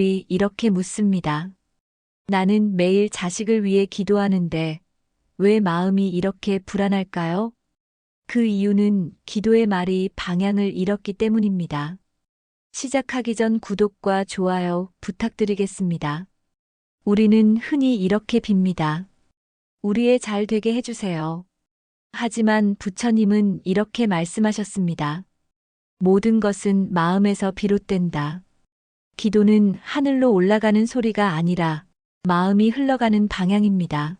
이렇게 묻습니다. 나는 매일 자식을 위해 기도하는데 왜 마음이 이렇게 불안할까요? 그 이유는 기도의 말이 방향을 잃었기 때문입니다. 시작하기 전 구독과 좋아요 부탁드리겠습니다. 우리는 흔히 이렇게 빕니다. 우리의 잘 되게 해주세요. 하지만 부처님은 이렇게 말씀하셨습니다. 모든 것은 마음에서 비롯된다. 기도는 하늘로 올라가는 소리가 아니라 마음이 흘러가는 방향입니다.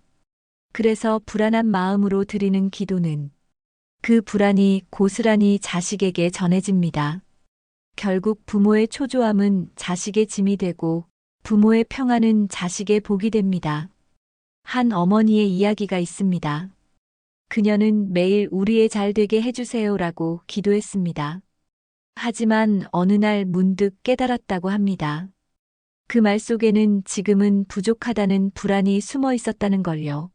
그래서 불안한 마음으로 드리는 기도는 그 불안이 고스란히 자식에게 전해집니다. 결국 부모의 초조함은 자식의 짐이 되고 부모의 평안은 자식의 복이 됩니다. 한 어머니의 이야기가 있습니다. 그녀는 매일 우리의 잘 되게 해주세요라고 기도했습니다. 하지만 어느 날 문득 깨달았다고 합니다. 그 말 속에는 지금은 부족하다는 불안이 숨어 있었다는 걸요.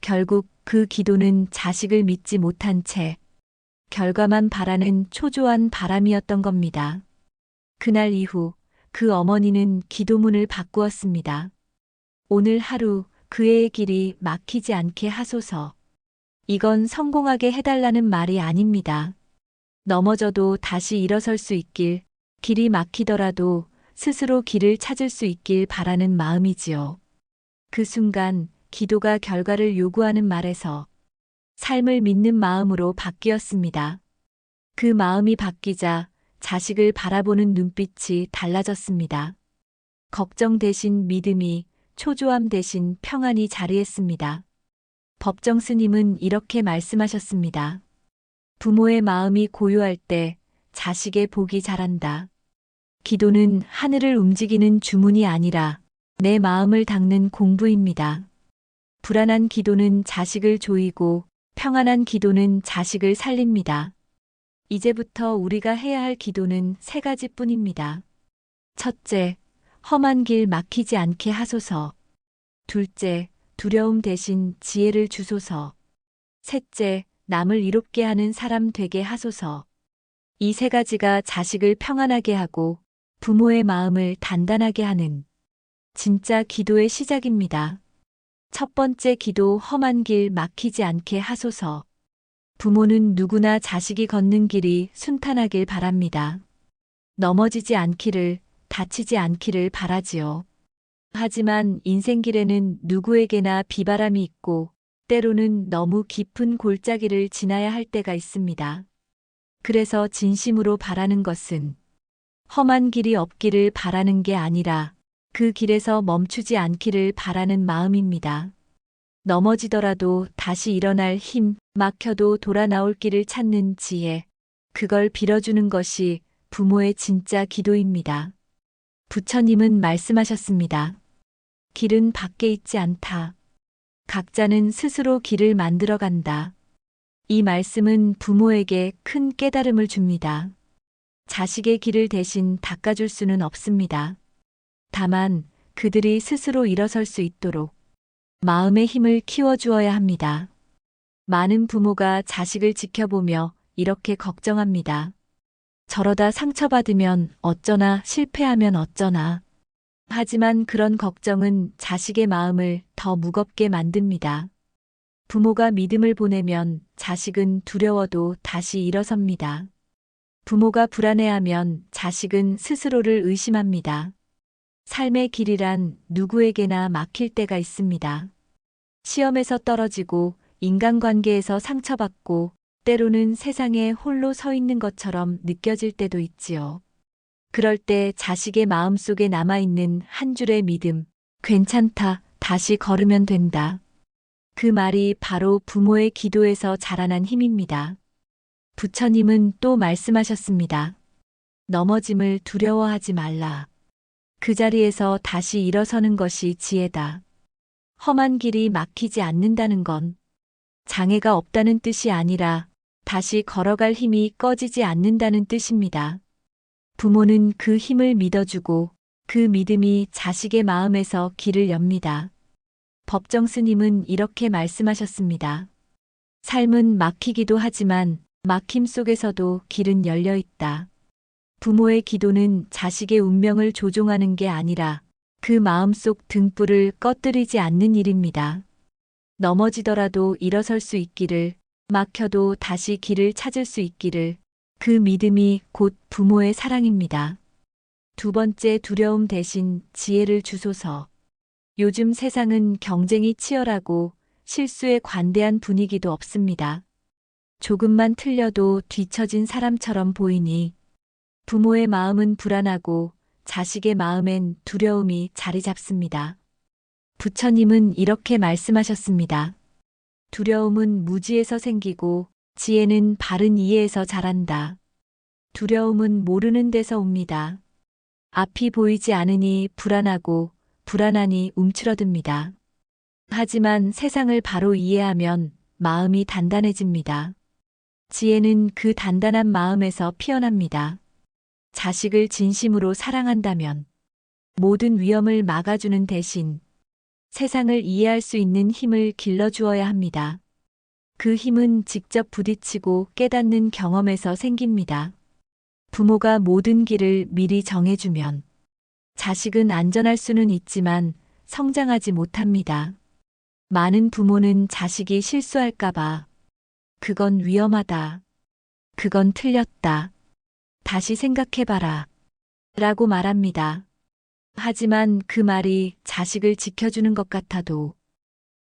결국 그 기도는 자식을 믿지 못한 채 결과만 바라는 초조한 바람이었던 겁니다. 그날 이후 그 어머니는 기도문을 바꾸었습니다. 오늘 하루 그 애의 길이 막히지 않게 하소서. 이건 성공하게 해달라는 말이 아닙니다. 넘어져도 다시 일어설 수 있길, 길이 막히더라도 스스로 길을 찾을 수 있길 바라는 마음이지요. 그 순간 기도가 결과를 요구하는 말에서 삶을 믿는 마음으로 바뀌었습니다. 그 마음이 바뀌자 자식을 바라보는 눈빛이 달라졌습니다. 걱정 대신 믿음이, 초조함 대신 평안이 자리했습니다. 법정 스님은 이렇게 말씀하셨습니다. 부모의 마음이 고요할 때 자식의 복이 자란다. 기도는 하늘을 움직이는 주문이 아니라 내 마음을 닦는 공부입니다. 불안한 기도는 자식을 조이고 평안한 기도는 자식을 살립니다. 이제부터 우리가 해야 할 기도는 세 가지뿐입니다. 첫째, 험한 길 막히지 않게 하소서. 둘째, 두려움 대신 지혜를 주소서. 셋째, 남을 이롭게 하는 사람 되게 하소서. 이 세 가지가 자식을 평안하게 하고 부모의 마음을 단단하게 하는 진짜 기도의 시작입니다. 첫 번째 기도 험한 길 막히지 않게 하소서. 부모는 누구나 자식이 걷는 길이 순탄하길 바랍니다. 넘어지지 않기를, 다치지 않기를 바라지요. 하지만 인생길에는 누구에게나 비바람이 있고 때로는 너무 깊은 골짜기를 지나야 할 때가 있습니다. 그래서 진심으로 바라는 것은 험한 길이 없기를 바라는 게 아니라 그 길에서 멈추지 않기를 바라는 마음입니다. 넘어지더라도 다시 일어날 힘, 막혀도 돌아 나올 길을 찾는 지혜, 그걸 빌어주는 것이 부모의 진짜 기도입니다. 부처님은 말씀하셨습니다. 길은 밖에 있지 않다. 각자는 스스로 길을 만들어 간다. 이 말씀은 부모에게 큰 깨달음을 줍니다. 자식의 길을 대신 닦아줄 수는 없습니다. 다만 그들이 스스로 일어설 수 있도록 마음의 힘을 키워주어야 합니다. 많은 부모가 자식을 지켜보며 이렇게 걱정합니다. 저러다 상처받으면 어쩌나, 실패하면 어쩌나. 하지만 그런 걱정은 자식의 마음을 더 무겁게 만듭니다. 부모가 믿음을 보내면 자식은 두려워도 다시 일어섭니다. 부모가 불안해하면 자식은 스스로를 의심합니다. 삶의 길이란 누구에게나 막힐 때가 있습니다. 시험에서 떨어지고 인간관계에서 상처받고 때로는 세상에 홀로 서 있는 것처럼 느껴질 때도 있지요. 그럴 때 자식의 마음속에 남아있는 한 줄의 믿음, 괜찮다, 다시 걸으면 된다. 그 말이 바로 부모의 기도에서 자라난 힘입니다. 부처님은 또 말씀하셨습니다. 넘어짐을 두려워하지 말라. 그 자리에서 다시 일어서는 것이 지혜다. 험한 길이 막히지 않는다는 건 장애가 없다는 뜻이 아니라 다시 걸어갈 힘이 꺼지지 않는다는 뜻입니다. 부모는 그 힘을 믿어주고 그 믿음이 자식의 마음에서 길을 엽니다. 법정 스님은 이렇게 말씀하셨습니다. 삶은 막히기도 하지만 막힘 속에서도 길은 열려 있다. 부모의 기도는 자식의 운명을 조종하는 게 아니라 그 마음속 등불을 꺼뜨리지 않는 일입니다. 넘어지더라도 일어설 수 있기를, 막혀도 다시 길을 찾을 수 있기를, 그 믿음이 곧 부모의 사랑입니다. 두 번째, 두려움 대신 지혜를 주소서. 요즘 세상은 경쟁이 치열하고 실수에 관대한 분위기도 없습니다. 조금만 틀려도 뒤처진 사람처럼 보이니 부모의 마음은 불안하고 자식의 마음엔 두려움이 자리 잡습니다. 부처님은 이렇게 말씀하셨습니다. 두려움은 무지에서 생기고 지혜는 바른 이해에서 자란다. 두려움은 모르는 데서 옵니다. 앞이 보이지 않으니 불안하고 불안하니 움츠러듭니다. 하지만 세상을 바로 이해하면 마음이 단단해집니다. 지혜는 그 단단한 마음에서 피어납니다. 자식을 진심으로 사랑한다면 모든 위험을 막아주는 대신 세상을 이해할 수 있는 힘을 길러주어야 합니다. 그 힘은 직접 부딪히고 깨닫는 경험에서 생깁니다. 부모가 모든 길을 미리 정해주면 자식은 안전할 수는 있지만 성장하지 못합니다. 많은 부모는 자식이 실수할까봐 그건 위험하다. 그건 틀렸다. 다시 생각해봐라. 라고 말합니다. 하지만 그 말이 자식을 지켜주는 것 같아도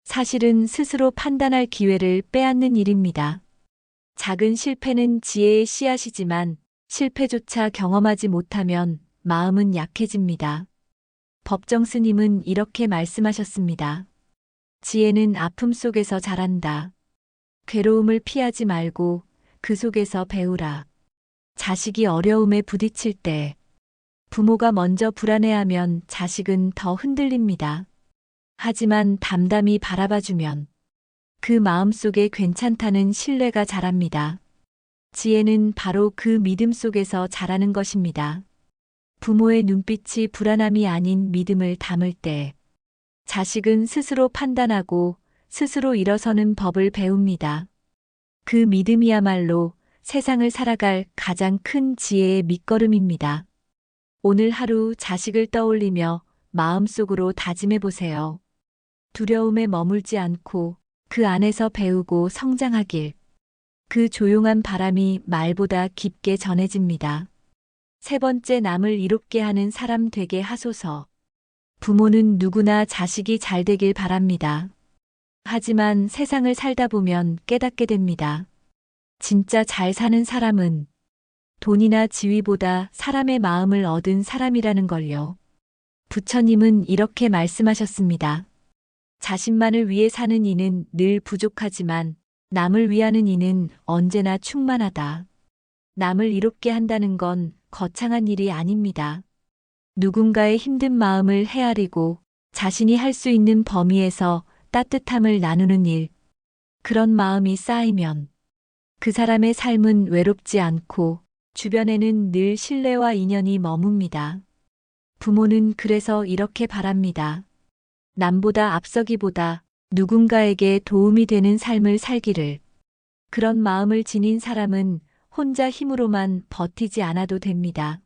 사실은 스스로 판단할 기회를 빼앗는 일입니다. 작은 실패는 지혜의 씨앗이지만 실패조차 경험하지 못하면 마음은 약해집니다. 법정 스님은 이렇게 말씀하셨습니다. 지혜는 아픔 속에서 자란다. 괴로움을 피하지 말고 그 속에서 배우라. 자식이 어려움에 부딪힐 때 부모가 먼저 불안해하면 자식은 더 흔들립니다. 하지만 담담히 바라봐주면 그 마음속에 괜찮다는 신뢰가 자랍니다. 지혜는 바로 그 믿음 속에서 자라는 것입니다. 부모의 눈빛이 불안함이 아닌 믿음을 담을 때 자식은 스스로 판단하고 스스로 일어서는 법을 배웁니다. 그 믿음이야말로 세상을 살아갈 가장 큰 지혜의 밑거름입니다. 오늘 하루 자식을 떠올리며 마음속으로 다짐해 보세요. 두려움에 머물지 않고 그 안에서 배우고 성장하길. 그 조용한 바람이 말보다 깊게 전해집니다. 세 번째, 남을 이롭게 하는 사람 되게 하소서. 부모는 누구나 자식이 잘 되길 바랍니다. 하지만 세상을 살다 보면 깨닫게 됩니다. 진짜 잘 사는 사람은 돈이나 지위보다 사람의 마음을 얻은 사람이라는 걸요. 부처님은 이렇게 말씀하셨습니다. 자신만을 위해 사는 이는 늘 부족하지만 남을 위하는 이는 언제나 충만하다. 남을 이롭게 한다는 건 거창한 일이 아닙니다. 누군가의 힘든 마음을 헤아리고 자신이 할 수 있는 범위에서 따뜻함을 나누는 일. 그런 마음이 쌓이면 그 사람의 삶은 외롭지 않고 주변에는 늘 신뢰와 인연이 머뭅니다. 부모는 그래서 이렇게 바랍니다. 남보다 앞서기보다 누군가에게 도움이 되는 삶을 살기를. 그런 마음을 지닌 사람은 혼자 힘으로만 버티지 않아도 됩니다.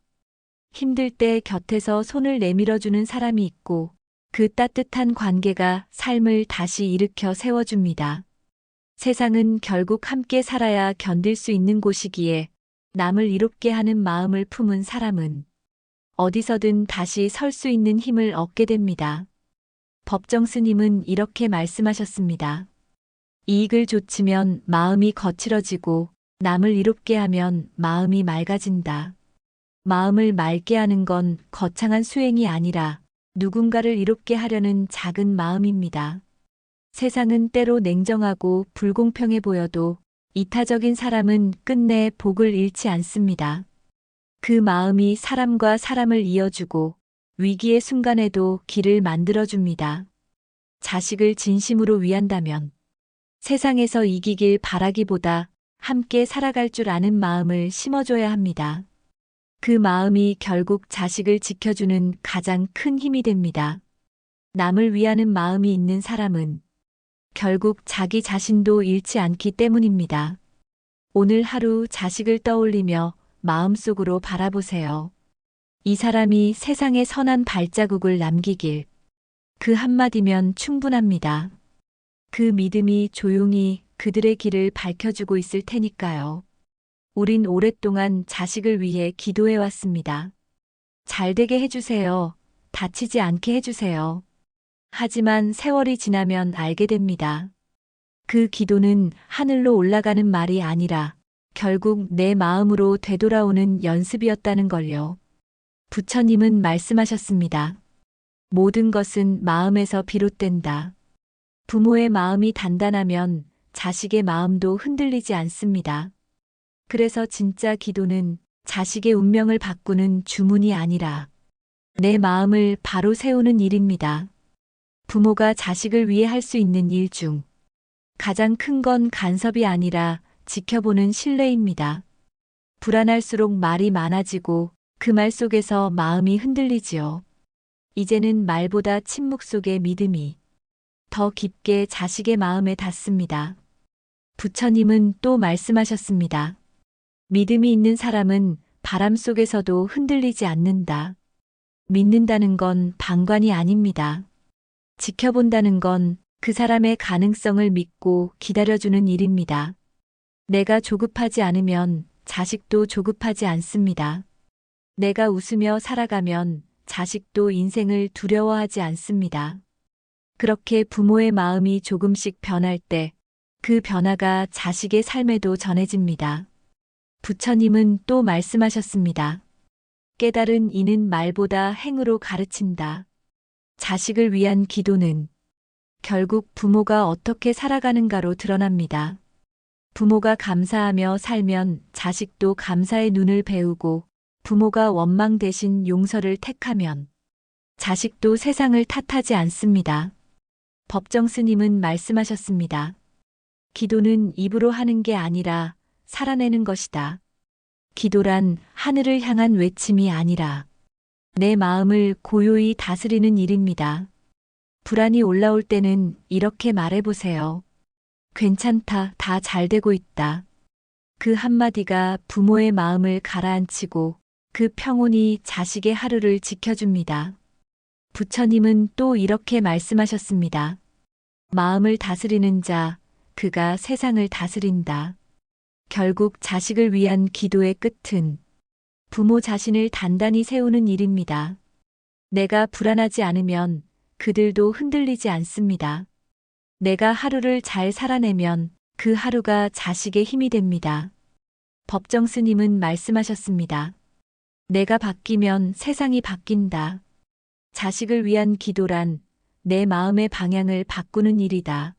힘들 때 곁에서 손을 내밀어주는 사람이 있고 그 따뜻한 관계가 삶을 다시 일으켜 세워줍니다. 세상은 결국 함께 살아야 견딜 수 있는 곳이기에 남을 이롭게 하는 마음을 품은 사람은 어디서든 다시 설 수 있는 힘을 얻게 됩니다. 법정 스님은 이렇게 말씀하셨습니다. 이익을 좇으면 마음이 거칠어지고 남을 이롭게 하면 마음이 맑아진다. 마음을 맑게 하는 건 거창한 수행이 아니라 누군가를 이롭게 하려는 작은 마음입니다. 세상은 때로 냉정하고 불공평해 보여도 이타적인 사람은 끝내 복을 잃지 않습니다. 그 마음이 사람과 사람을 이어주고 위기의 순간에도 길을 만들어줍니다. 자식을 진심으로 위한다면 세상에서 이기길 바라기보다 함께 살아갈 줄 아는 마음을 심어줘야 합니다. 그 마음이 결국 자식을 지켜주는 가장 큰 힘이 됩니다. 남을 위하는 마음이 있는 사람은 결국 자기 자신도 잃지 않기 때문입니다. 오늘 하루 자식을 떠올리며 마음속으로 바라보세요. 이 사람이 세상에 선한 발자국을 남기길. 그 한마디면 충분합니다. 그 믿음이 조용히 그들의 길을 밝혀주고 있을 테니까요. 우린 오랫동안 자식을 위해 기도해 왔습니다. 잘 되게 해주세요. 다치지 않게 해주세요. 하지만 세월이 지나면 알게 됩니다. 그 기도는 하늘로 올라가는 말이 아니라 결국 내 마음으로 되돌아오는 연습이었다는 걸요. 부처님은 말씀하셨습니다. 모든 것은 마음에서 비롯된다. 부모의 마음이 단단하면 자식의 마음도 흔들리지 않습니다. 그래서 진짜 기도는 자식의 운명을 바꾸는 주문이 아니라 내 마음을 바로 세우는 일입니다. 부모가 자식을 위해 할 수 있는 일 중 가장 큰 건 간섭이 아니라 지켜보는 신뢰입니다. 불안할수록 말이 많아지고 그 말 속에서 마음이 흔들리지요. 이제는 말보다 침묵 속의 믿음이 더 깊게 자식의 마음에 닿습니다. 부처님은 또 말씀하셨습니다. 믿음이 있는 사람은 바람 속에서도 흔들리지 않는다. 믿는다는 건 방관이 아닙니다. 지켜본다는 건 그 사람의 가능성을 믿고 기다려주는 일입니다. 내가 조급하지 않으면 자식도 조급하지 않습니다. 내가 웃으며 살아가면 자식도 인생을 두려워하지 않습니다. 그렇게 부모의 마음이 조금씩 변할 때 그 변화가 자식의 삶에도 전해집니다. 부처님은 또 말씀하셨습니다. 깨달은 이는 말보다 행으로 가르친다. 자식을 위한 기도는 결국 부모가 어떻게 살아가는가로 드러납니다. 부모가 감사하며 살면 자식도 감사의 눈을 배우고 부모가 원망 대신 용서를 택하면 자식도 세상을 탓하지 않습니다. 법정 스님은 말씀하셨습니다. 기도는 입으로 하는 게 아니라 살아내는 것이다. 기도란 하늘을 향한 외침이 아니라 내 마음을 고요히 다스리는 일입니다. 불안이 올라올 때는 이렇게 말해보세요. 괜찮다, 다 잘 되고 있다. 그 한마디가 부모의 마음을 가라앉히고 그 평온이 자식의 하루를 지켜줍니다. 부처님은 또 이렇게 말씀하셨습니다. 마음을 다스리는 자, 그가 세상을 다스린다. 결국 자식을 위한 기도의 끝은 부모 자신을 단단히 세우는 일입니다. 내가 불안하지 않으면 그들도 흔들리지 않습니다. 내가 하루를 잘 살아내면 그 하루가 자식의 힘이 됩니다. 법정 스님은 말씀하셨습니다. 내가 바뀌면 세상이 바뀐다. 자식을 위한 기도란 내 마음의 방향을 바꾸는 일이다.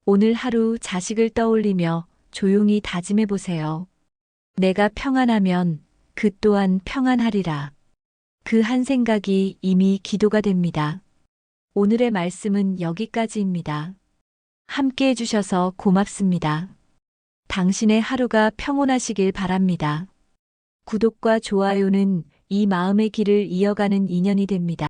오늘 하루 자식을 떠올리며 조용히 다짐해 보세요. 내가 평안하면 그 또한 평안하리라. 그 한 생각이 이미 기도가 됩니다. 오늘의 말씀은 여기까지입니다. 함께 해주셔서 고맙습니다. 당신의 하루가 평온하시길 바랍니다. 구독과 좋아요는 이 마음의 길을 이어가는 인연이 됩니다.